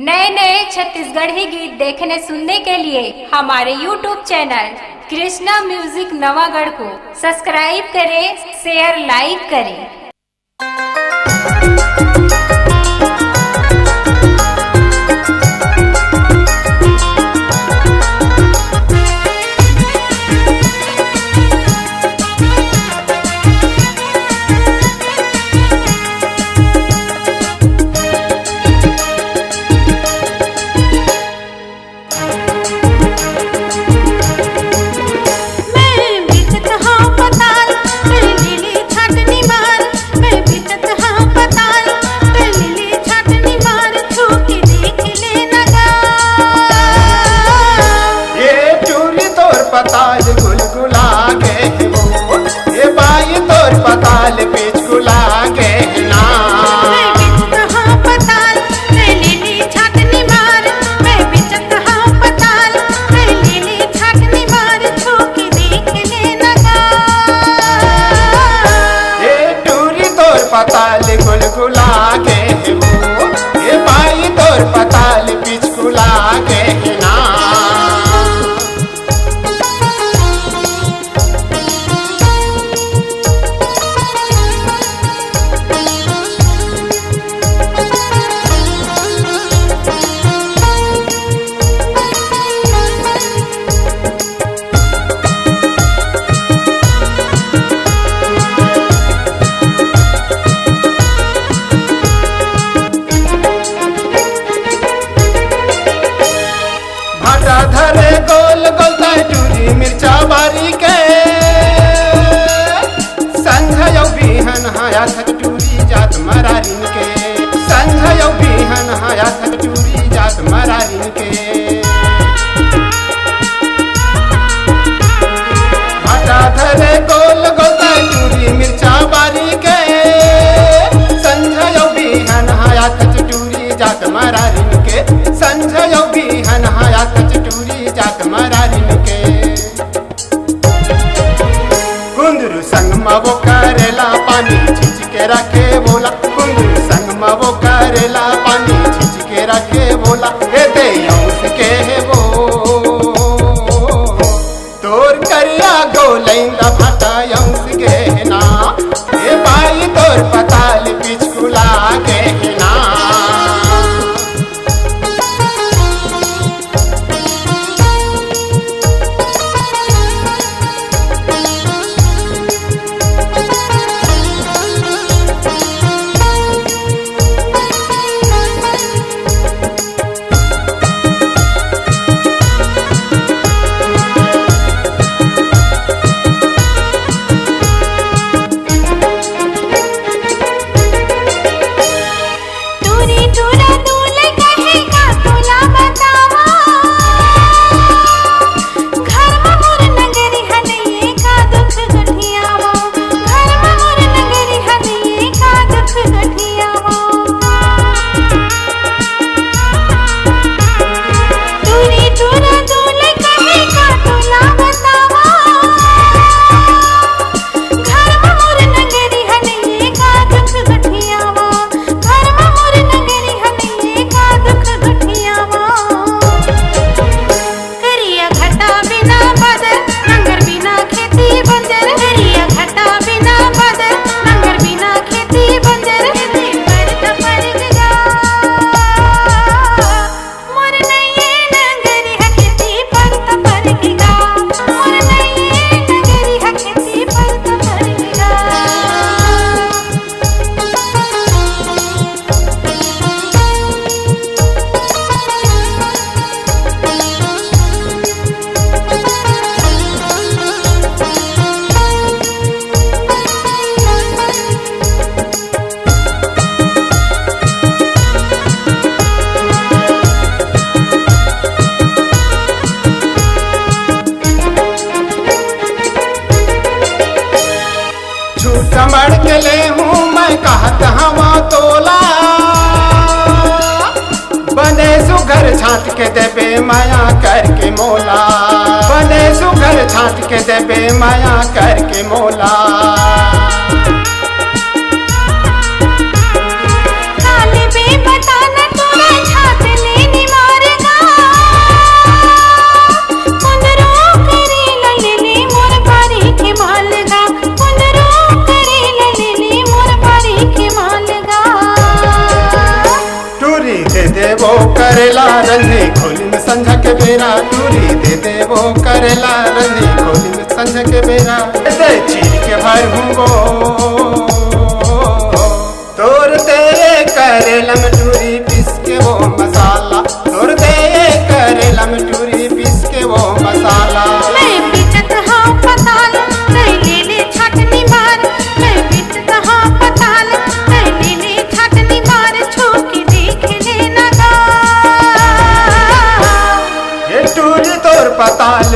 नए नए छत्तीसगढ़ी गीत देखने सुनने के लिए हमारे YouTube channel Krishna music Navagarh को सब्सक्राइब करें, शेयर लाइक करें। पताल गुलगुला गे वो ये बाई तोर पताल पिचकुला गे ना पताल लीली छाटनी मार मैं बिचत हाँ पताल लीली छाटनी मार छूकी देख ले लगा ये टूरी तोर पताल गुलगुला गे वो ये बाई तोर पताल पिचकुला गे ना धरे गोल गोल टूरी मिर्चा बारी के संघ यौ बिहन हाया थक टूरी जात मरारिन के संघ यौ बिहन हाया थक टूरी जात मरारिन के हटा धरे गोल गोल टूरी मिर्चा बारी के संघ यौ बिहन हाया थक टूरी जात मरारिन के संझ यौ बिहन हाया थक टूरी जात मरारिन के कुंदरू संग वो करेला पानी छिंच के रखे बोला कुंदरू संग वो करेला पानी छिंच के रखे बोला हे दे यौस के वो तोर करिया गोलैंदा भाटा यौस के ना हे बाई तोर पताल पिचकुला के ना समझ के ले हूँ मैं कहत हवा तोला बने सुघर छाट के देबे माया करके मोला बने सुघर छाट के देबे माया करके मोला बताना तोरा छाट ले देवो करेला रंधे खोली में संझा के बेरा, टूरी दे देवो करेला रंधे खोली में संझा के बेरा। दे चीर के भर हूँ तोर दे करेला में टूरी पीस के वो मसाला, तोर दे करेला में टूरी पीस के वो मसाला। मैं बिचत हाँ पताल ले ले छाटनी मार, मैं बिचत हाँ पताल ले ले छाटनी मार, छोके देख ले नगा। ये टूरी तोर पताल